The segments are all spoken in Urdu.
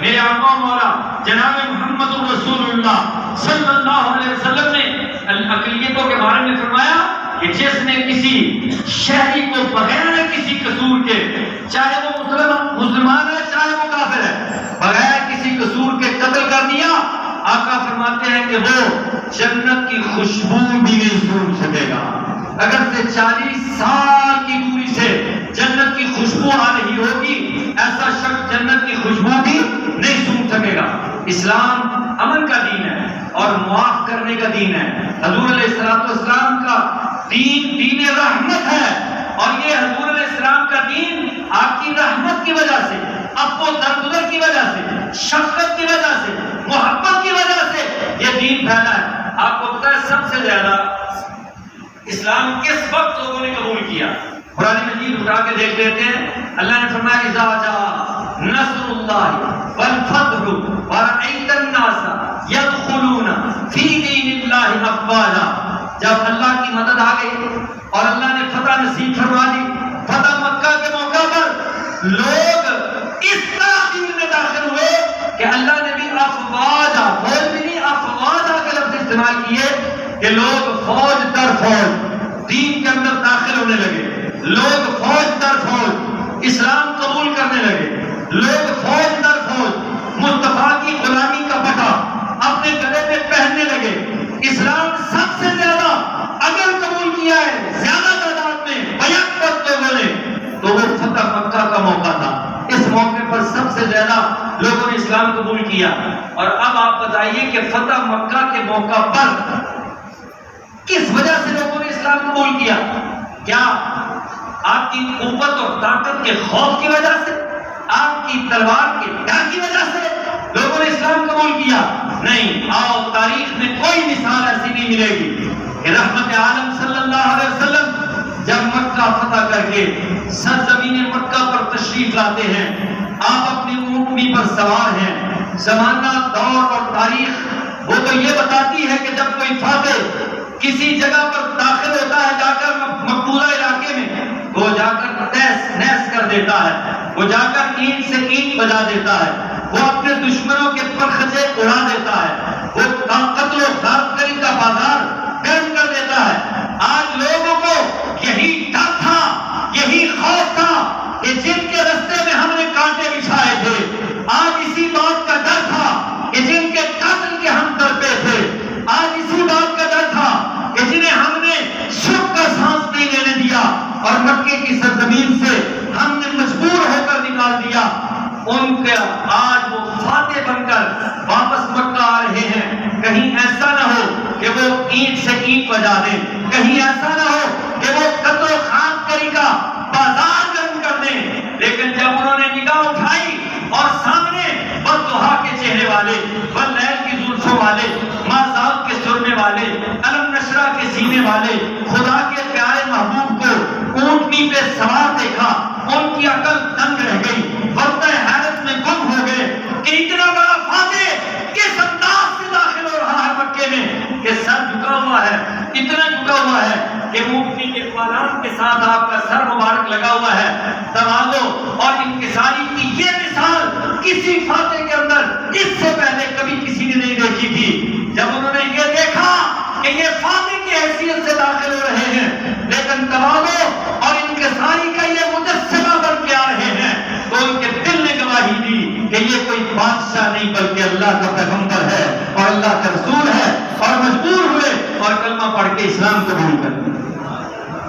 میرے آقا مولا جناب محمد رسول اللہ صلی اللہ علیہ وسلم نے اقلیتوں کے بارے میں فرمایا کہ جس نے کسی شہری کو بغیر کسی قصور کے، چاہے وہ مسلمان ہے چاہے وہ کافر ہے، بغیر کسی قصور کے قتل کر دیا، آقا فرماتے ہیں کہ وہ جنت کی خوشبو بھی نہیں سونگھ سکے گا۔ اگر سے 40 سال کی دوری سے جنت کی خوشبو آ رہی ہوگی، ایسا شخص جنت کی خوشبو بھی نہیں سونگھ سکے گا۔ اسلام امن کا دین ہے اور معاف کرنے کا دین ہے۔ حضور علیہ السلام کا دین دین رحمت ہے، اور یہ حضور علیہ السلام کا دین آپ کی رحمت کی وجہ سے، اب و درگزر کی وجہ سے، شفقت کی وجہ سے، محبت کی وجہ سے یہ دین پھیلا ہے۔ آپ کو پتہ ہے سب سے زیادہ اسلام کس وقت لوگوں نے قبول کیا؟ قرآن مجید اٹھا کے دیکھ لیتے ہیں، اللہ نے فرمایا اذا جاء نصر اللہ والفتح ورأیت الناس یدخلون فی دین اللہ افواجا۔ جب اللہ کی مدد آ گئی اور اللہ نے فتح نصیب فرما دی، فتح مکہ کے موقع پر لوگ اس طرح دین میں داخل ہوئے کہ اللہ نے بھی افواجا، فوج بھی نہیں افواجا کے لفظ استعمال کیے کہ لوگ فوج در فوج دین کے اندر داخل ہونے لگے، لوگ فوج در فوج اسلام قبول کرنے لگے، لوگ فوج در فوج مصطفیٰ کی غلامی کا پٹا اپنے گلے میں پہننے لگے۔ اسلام سب سے زیادہ اگر قبول کیا ہے زیادہ تعداد میں بیک وقت لوگوں نے، تو وہ فتح مکہ کا موقع تھا۔ اس موقع پر سب سے زیادہ لوگوں نے اسلام قبول کیا۔ اور اب آپ بتائیے کہ فتح مکہ کے موقع پر کس وجہ سے لوگوں نے اسلام قبول کیا؟ کیا آپ کی قوت اور طاقت کے خوف کی وجہ سے، آپ کی تلوار کے ڈر کی وجہ سے لوگوں نے اسلام قبول کیا؟ نہیں۔ آؤ تاریخ میں کوئی مثال ایسی نہیں ملے گی کہ رحمت عالم صلی اللہ علیہ وسلم جب مکہ فتح کر کے سرزمین مکہ پر تشریف لاتے ہیں، آپ اپنی اونٹنی پر سوار ہیں، زمانہ دور اور تاریخ وہ تو یہ بتاتی ہے کہ جب کوئی فاتح کسی جگہ پر داخل ہوتا ہے جا کر مقبولہ علاقے میں، وہ جا کر تیس نیس کر دیتا ہے، وہ جا کر اینٹ سے اینٹ بجا دیتا ہے، وہ اپنے دشمنوں کے پرخچے اڑا دیتا ہے، وہ قتل و غارت کا بازار گرم کر دیتا ہے۔ آج لوگوں کو یہی ڈر تھا، یہی خوف تھا کہ جن کے رستے میں ہم نے کانٹے بچھائے تھے، آج اسی بات کا ڈر تھا کہ جن کے قتل کے ہم تڑپے تھے، آج اسی بات کا ڈر تھا کہ جنہیں ہم نے سکھ کا سانس نہیں لینے دیا اور مکے کی سرزمین سے ہم نے مجبور ہو کر نکال دیا، ان کا آج وہ فاتح بن کر واپس مکہ آ رہے ہیں۔ کہیں ایسا نہ ہو کہ وہ اینٹ سے اینٹ بجا دیں، کہیں ایسا نہ ہو کہ وہ قتل و خانقاری کا بازار گرم کر دیں۔ لیکن جب انہوں نے نگاہ اٹھائی اور سامنے بددعا کے چہرے والے، واللیل کی زلفوں والے، مازاق کے سرنے والے، علم نشرہ کے سینے والے خدا کے پیارے محبوب کو اونٹنی پہ سوار دیکھا، ان کی عقل دنگ رہ گئی، وقت حیرت میں گم ہو گئے کہ اتنا بڑا فاتح کس انداز سے داخل ہو رہا ہے مکے میں کہ سر جھکا ہوا ہے، اتنا جھکا ہوا ہے کہ اونٹنی کے بالان کے ساتھ آپ کا سر مبارک لگا ہوا ہے۔ تواضع اور انکساری کی یہ مثال کسی فاتح کے اندر اس سے پہلے کبھی کسی نے نہیں دیکھی تھی۔ جب انہوں نے یہ دیکھا کہ یہ فاتح کی حیثیت سے داخل ہو رہے ہیں لیکن تواضع اور انکساری کا یہ مجسمہ بن کے آ رہے ہیں، تو ان کے دل نے گواہی دی کہ یہ کوئی بادشاہ نہیں بلکہ اللہ کا پیغمبر ہے اور اللہ کا رسول ہے، اور مجبور ہوئے اور کلمہ پڑھ کے اسلام قبول کر لیا۔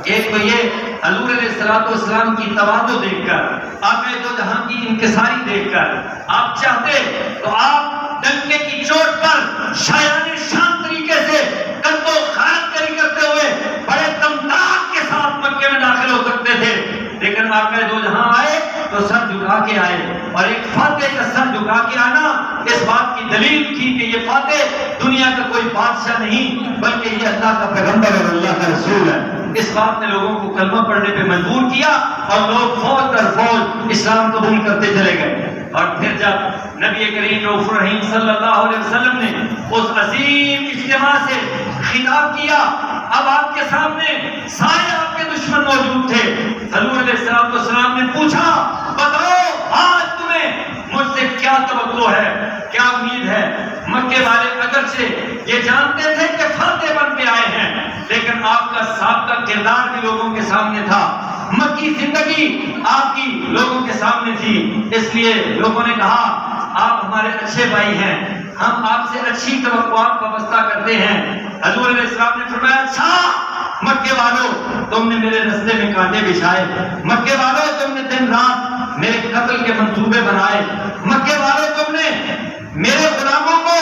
ایک تو یہ حضور علیہ السلام کی تواضع دیکھ کر، آقا دو جہاں کی انکساری دیکھ کر، آپ چاہتے تو آپ ڈنکے کی چوٹ پر شایان شان طریقے سے قتل و غارت کرتے ہوئے بڑے تمداد کے ساتھ مکے میں داخل ہو سکتے تھے، لیکن آقا دو جہاں آئے تو سر جھکا کے آئے، اور ایک فاتح کا سر جھکا کے آنا اس بات کی دلیل تھی کہ یہ فاتح دنیا کا کوئی بادشاہ نہیں بلکہ یہ اللہ کا پیغمبر اور اللہ کا رسول ہے۔ اس بات نے لوگوں کو کلمہ پڑھنے پہ مجبور کیا اور لوگ فوج در فوج اسلام قبول کرتے چلے گئے۔ اور پھر جب نبی کریم رؤوف الرحیم صلی اللہ علیہ وسلم نے اس عظیم اجتماع سے خطاب کیا، اب آپ کے سامنے سارے آپ کے دشمن موجود تھے۔ حضور علیہ السلام نے پوچھا، بتاؤ آج تمہیں مجھ سے کیا توقع کا سابقہ کردار بھی لوگوں کے سامنے تھا، مکی زندگی آپ کی لوگوں کے سامنے تھی، اس لیے لوگوں نے کہا آپ ہمارے اچھے بھائی ہیں، ہم آپ سے اچھی توقعات وابستہ کرتے ہیں۔ حضور علیہ السلام نے فرمایا اچھا مکے والوں تم نے میرے رستے میں کانٹے بچھائے، مکے والوں تم نے دن رات میرے قتل کے منصوبے بنائے، مکے والوں تم نے میرے غلاموں کو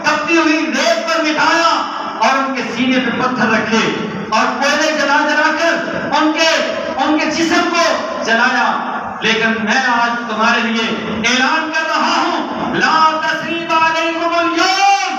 تپتی ہوئی ریت پر بٹھایا اور ان کے سینے پہ پتھر رکھے اور کوئلے جلا جلا کر ان کے جسم کو جلایا، لیکن میں آج تمہارے لیے اعلان کر رہا ہوں لا تثریب علیکم اليوم،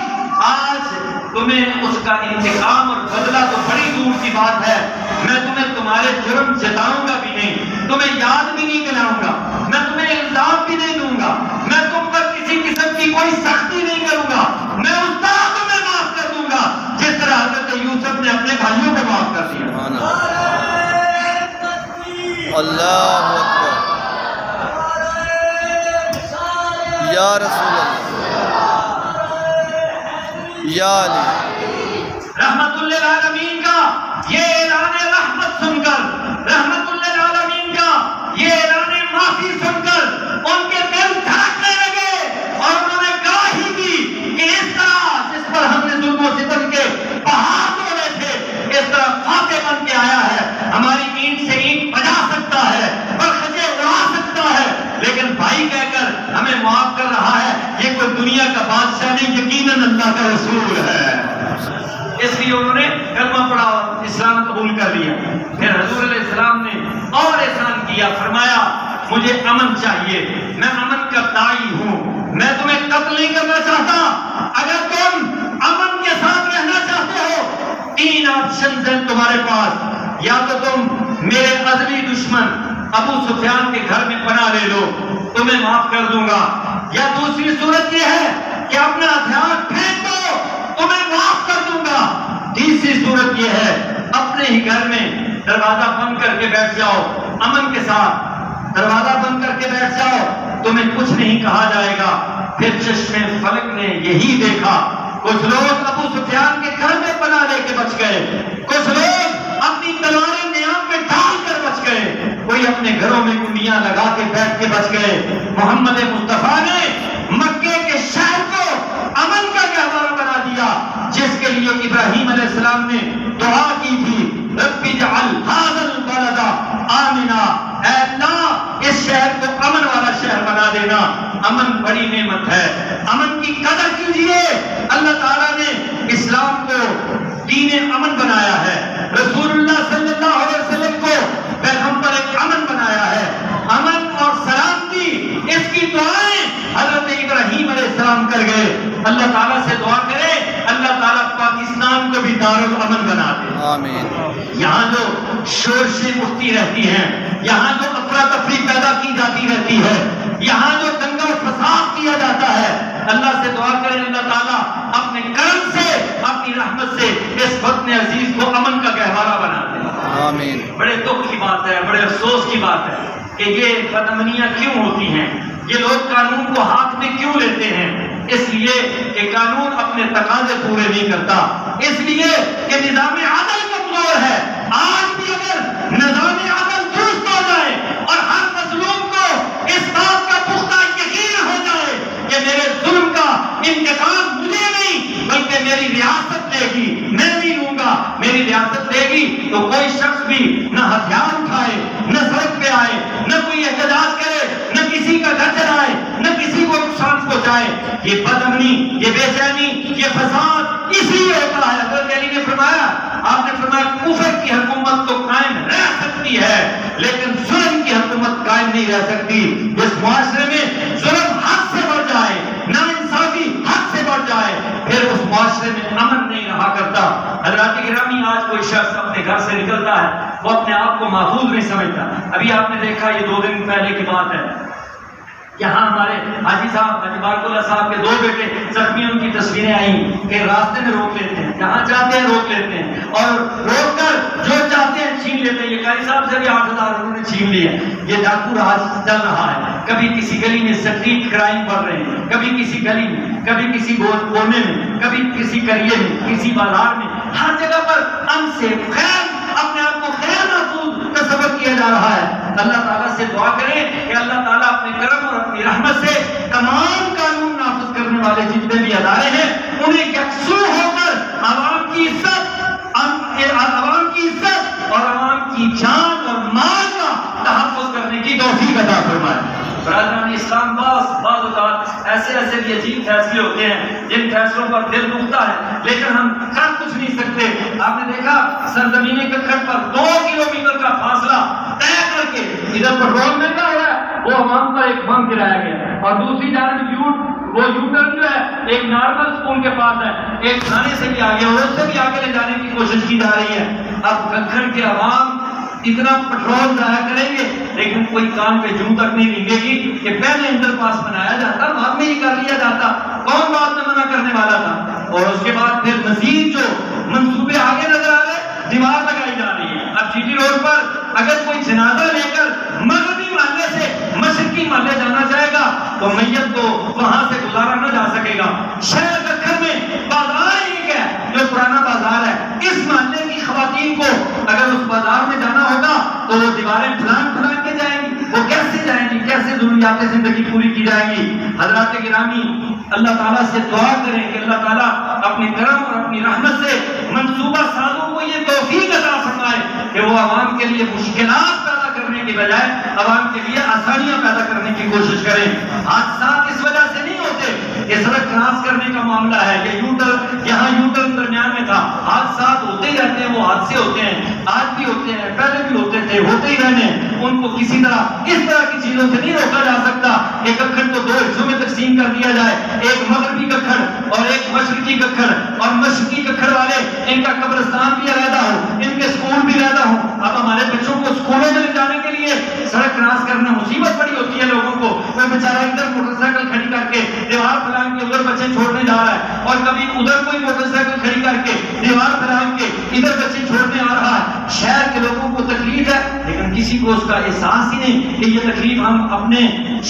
آج تمہیں اس کا انتقام اور بدلہ تو بڑی دور کی بات ہے، میں تمہیں تمہارے جرم جتاؤں گا بھی نہیں، تمہیں یاد بھی نہیں دلاؤں گا، میں تمہیں الزام بھی نہیں دوں گا، میں تم پر کسی قسم کی کوئی سختی نہیں کروں گا، میں اس طرح تمہیں معاف کر دوں گا جس طرح حضرت یوسف نے اپنے بھائیوں کو معاف کر دیا۔ اللہ اکبر، یا رسول اللہ، یا علی۔ رحمت للعالمین کا یہ اعلان رحمت سن کر، رحمت للعالمین کا یہ اعلان معافی سن کر ان کے دل دھڑکنے لگے اور انہوں نے گواہی دی کہ اس طرح جس پر ہم نے ظلم و ستم کے پہاڑ توڑے تھے اس طرح فاتح بن کے آیا ہے، ہماری اینٹ سے اینٹ بجا سکتا ہے، برخچے اڑا سکتا ہے، لیکن بھائی کہہ کر ہمیں معاف کر رہا ہے، یہ کوئی دنیا کا بادشاہ نہیں، یقیناً اللہ کا رسول ہے۔ اس لیے انہوں نے کلمہ پڑھا اور اسلام قبول کر لیا۔ پھر حضور علیہ السلام نے اور احسان کیا، فرمایا مجھے امن چاہیے، میں امن کا داعی ہوں، میں تمہیں قتل نہیں کرنا چاہتا، اگر تم امن کے ساتھ رہنا چاہتے ہو تین آپشنز ہیں تمہارے پاس، یا تو تم میرے ازلی دشمن ابو سفیان کے گھر میں پناہ لے لو، تمہیں معاف کر دوں گا، یا دوسری صورت یہ ہے کہ اپنا ہتھیار پھینک دو، تمہیں معاف کر دوں گا، تیسری صورت یہ ہے اپنے ہی گھر میں دروازہ بند کر کے بیٹھ جاؤ، امن کے ساتھ دروازہ بند کر کے بیٹھ جاؤ، تمہیں کچھ نہیں کہا جائے گا۔ پھر چشم فلک نے یہی دیکھا، کچھ لوگ ابو سفیان کے گھر میں پناہ لے کے بچ گئے، کچھ لوگ اپنی تلواریں نیام میں ڈال کر بچ گئے، کوئی اپنے گھروں میں کنڈیاں لگا کے بیٹھ کے بچ گئے۔ محمد مصطفیٰ نے مکے کے شہر کو امن کا گہوارہ بنا دیا، جس کے لیے ابراہیم علیہ السلام نے دعا کی تھی رب اجعل ھذا البلد آمنا، اے اللہ اس شہر کو امن والا شہر بنا دینا۔ امن بڑی نعمت ہے، امن کی قدر کیجیے۔ اللہ تعالیٰ نے اسلام کو دین امن بنایا ہے، رسول اللہ صلی اللہ علیہ وسلم کو پیغمبر امن بنایا ہے۔ امن اور سلامتی اس کی دعائیں حضرت ابراہیم علیہ السلام کر گئے۔ اللہ تعالیٰ سے دعا کرے اللہ تعالیٰ پاکستان کو بھی دارالامن بنا دے۔ آمین۔ یہاں جو شورشیں اٹھتی رہتی ہیں، یہاں جو افراتفری پیدا کی جاتی رہتی ہے، یہاں جو دنگا فساد کیا جاتا ہے، اللہ سے دعا کریں اللہ تعالیٰ اپنے کرم سے اپنی رحمت سے اس وطن عزیز کو امن کا گہوارہ بنا دے۔ آمین۔ بڑے دکھ کی بات ہے، بڑے افسوس کی بات ہے کہ یہ بدامنیاں کیوں ہوتی ہیں، یہ لوگ قانون کو ہاتھ میں کیوں لیتے ہیں؟ اس لیے کہ قانون اپنے تقاضے پورے نہیں کرتا، اس لیے کہ نظام عدل کمزور ہے۔ آج بھی اگر نظام عدل درست ہو جائے اور ہر مظلوم کو اس بات کا پختہ یقین ہو جائے کہ میرے ظلم کا انتقام مجھے نہیں بلکہ میری ریاست لے گی، میں نہیں لوں گا، میری ریاست لے گی، تو کوئی شخص بھی نہ ہتھیار اٹھائے، نہ سڑک پہ آئے، نہ کوئی احتجاج کرے، نہ کسی کا گھر جلائے، نہ کسی کو نقصان پہنچائے۔ یہ بدامنی، یہ بے چینی، یہ فساد اسی لیے ہوتا ہے۔ حضرت علی نے فرمایا، آپ نے فرمایا کفر کی حکومت تو قائم رہ سکتی ہے لیکن ظلم کی حکومت قائم نہیں رہ سکتی۔ جس معاشرے میں ظلم حد سے بڑھ جائے، ناانصافی حد سے بڑھ جائے، پھر اس معاشرے میں امن نہیں رہا کرتا۔ حضرات گرامی، آج کوئی شخص اپنے گھر سے نکلتا ہے، وہ اپنے آپ کو محفوظ نہیں سمجھتا۔ ابھی آپ نے دیکھا، یہ 2 دن پہلے کی بات ہے، یہاں ہمارے حاجی صاحب حاجی بارک اللہ صاحب کے 2 بیٹے زخمی، ان کی تصویریں آئیں کہ راستے میں روک لیتے ہیں، جہاں چاہتے ہیں روک لیتے ہیں اور روک کر جو چاہتے ہیں چھین لیتے ہیں۔ یہ قاری صاحب سے بھی 8,000 انہوں نے چھین لیا۔ یہ ڈاکو راج چل رہا ہے، کبھی کسی گلی میں سٹریٹ کرائم بڑھ رہے ہیں، کبھی کسی گلی میں، کبھی کسی کونے میں، کبھی کسی قریے میں، کسی بازار میں، ہر جگہ پر امن سے خیر، اپنے آپ کو خیر محفوظ تصور کیا جا رہا ہے۔ اللہ تعالیٰ سے دعا کریں کہ اللہ تعالیٰ اپنے کرم اور اپنی رحمت سے تمام قانون نافذ کرنے والے جتنے بھی ادارے ہیں انہیں یکسو ہو کر عوام کی عزت اور عوام کی جان اور مال کا تحفظ کرنے کی توفیق عطا فرمائے۔ برادران اسلام، بعض اوقات ایسے بھی عجیب فیصلے ہوتے ہیں جن فیصلوں پر دل دکھتا ہے، لیکن ہم کر کچھ نہیں سکتے۔ آپ نے دیکھا سرزمین ککڑ پر 2 کلومیٹر کا فاصلہ طے کر کے ادھر پیٹرول مہنگا ہو رہا ہے، وہ عوام پر ایک بم گرایا گیا، اور دوسری جانب وہ یوٹرن جو ہے ایک نارمل اسکول کے پاس ہے، ایک تھانے سے بھی آگے اور اس سے بھی آگے لے جانے کی کوشش کی جا رہی ہے۔ اب ککڑ کے عوام اتنا پیٹرول ضائع کریں گے لیکن کوئی کان پہ جوں تک نہیں رنگے گی کہ پہلے انڈر پاس بنایا جاتا، بعد میں یہ کر لیا جاتا، کون بعد میں منع کرنے والا تھا؟ اور اس کے بعد پھر مزید جو منصوبے آگے نظر آ رہے، دیوار لگائی جا رہی ہے۔ اب جی ٹی روڈ پر اگر کوئی جنازہ لے کر مغربی محلے سے مشرقی محلے جانا چاہے گا تو میت کو وہاں سے گزارا نہ جا سکے گا۔ شہر ککھر میں بازار ایک ہے جو پرانا بازار ہے، اس محلے کی خواتین کو اگر اس بازار میں جانا ہوگا تو وہ دیواریں پھلان کے جائیں گی، وہ کیسے جائیں گی، کیسے ضروریات زندگی پوری کی جائیں گی؟ حضرات گرامی، اللہ تعالیٰ سے دعا کریں کہ اللہ تعالیٰ اپنے کرم اور اپنی رحمت سے منصوبہ سازوں کو یہ توفیق عطا فرمائے کہ وہ عوام کے لیے مشکلات پیدا کرنے کی بجائے عوام کے لیے آسانیاں پیدا کرنے کی کوشش کریں۔ حادثات اس وجہ سے نہیں ہوتے کہ سڑک کراس کرنے کا معاملہ ہے کہ یہاں یوٹرن درمیان میں تھا، حادثات ہوتے ہی رہتے ہیں، وہ حادثے ہوتے ہیں، آج بھی ہوتے ہیں، پہلے بھی ہوتے تھے، ہوتے ہی رہنے ہیں۔ ان کو کسی طرح اس طرح کی چیزوں سے نہیں روکا جا سکتا کہ ککھڑ کو 2 حصوں میں تقسیم کر دیا جائے، ایک مغربی ککھڑ اور ایک مشرقی ککھڑ، اور مشرقی ککھڑ والے ان کا قبرستان بھی علیحدہ ہو، ان کے اسکول بھی علیحدہ ہوں۔ اب ہمارے بچوں کو اسکولوں میں لے جانے کے لیے سڑک کراس کرنا مصیبت بڑی ہوتی ہے لوگوں کو، کوئی بیچارہ ادھر موٹر سائیکل کھڑی کر کے دیوار پھلان کے ادھر بچے چھوڑنے جا رہا ہے، اور کبھی ادھر کوئی موٹر سائیکل کھڑی کر کے دیوار پھلان کے ادھر بچے چھوڑنے آ رہا ہے۔ شہر کے لوگوں کو تکلیف ہے لیکن کسی کو اس کا احساس ہی نہیں کہ یہ تکلیف ہم اپنے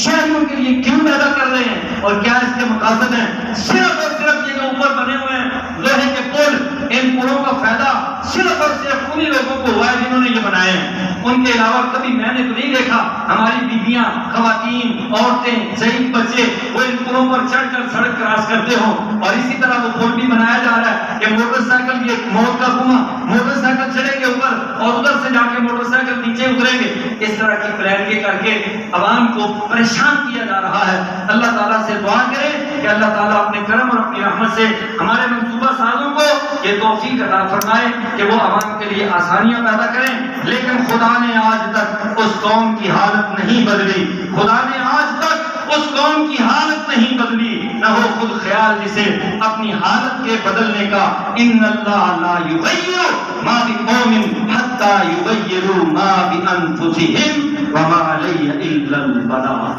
شہریوں کے لیے کیوں پیدا کر رہے ہیں اور کیا اس کے مقاصد ہیں۔ صرف اور صرف یہ جو اوپر بنے ہوئے ہیں لوہے کے پل، ان پلوں کا فائدہ صرف اور صرف انہی لوگوں کو ہوا ہے جنہوں نے یہ بنائے ہیں، ان کے علاوہ کبھی میں نے تو نہیں دیکھا ہماری بیویاں، خواتین، عورتیں، ضعیف بچے وہ ان پلوں پر چڑھ کر سڑک کراس کرتے ہوں۔ اور اسی طرح وہ پل بھی بنایا جا رہا ہے کہ موٹر سائیکل بھی ایک موت کا کنواں، موٹر سائیکل چڑھیں گے اوپر اور ادھر سے جا کے موٹر سائیکل نیچے اتریں گے، اس طرح کی پلاننگ کر کے عوام کو پریشان کیا جا رہا ہے۔ اللہ تعالیٰ سے دعا کریں کہ اللہ تعالیٰ اپنے کرم اور اپنی رحمت سے ہمارے منصوبہ سازوں کو یہ توفیق عطا فرمائے کہ وہ عوام کے لیے آسانیاں پیدا کریں۔ لیکن خدا نے آج تک اس قوم کی حالت نہیں بدلی، خدا نے آج تک اس قوم کی حالت نہیں بدلی، نہ ہو خود خیال جسے اپنی حالت کے بدلنے کا۔ ان اللہ لا یغیر ما بقوم حتی یغیروا ما بانفسہم وما علی الا البلاغ۔